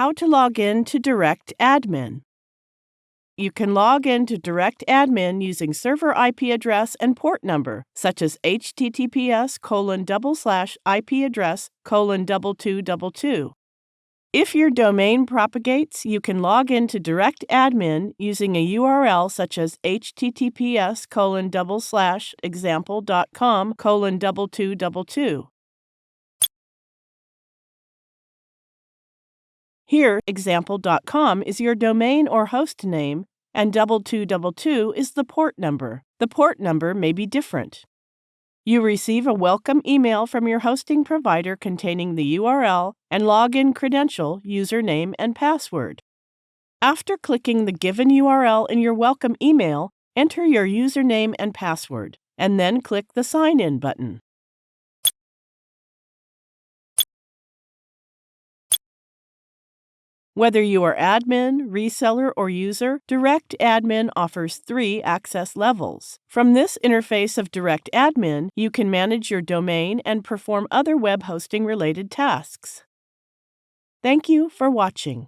How to log in to DirectAdmin. You can log in to DirectAdmin using server IP address and port number, such as https://IP address://2222. If your domain propagates, you can log in to DirectAdmin using a URL such as https://example.com:2222. Here, example.com is your domain or host name, and 2222 is the port number. The port number may be different. You receive a welcome email from your hosting provider containing the URL and login credential, username, and password. After clicking the given URL in your welcome email, enter your username and password, and then click the Sign In button. Whether you are admin, reseller, or user, DirectAdmin offers 3 access levels. From this interface of DirectAdmin, you can manage your domain and perform other web hosting-related tasks. Thank you for watching.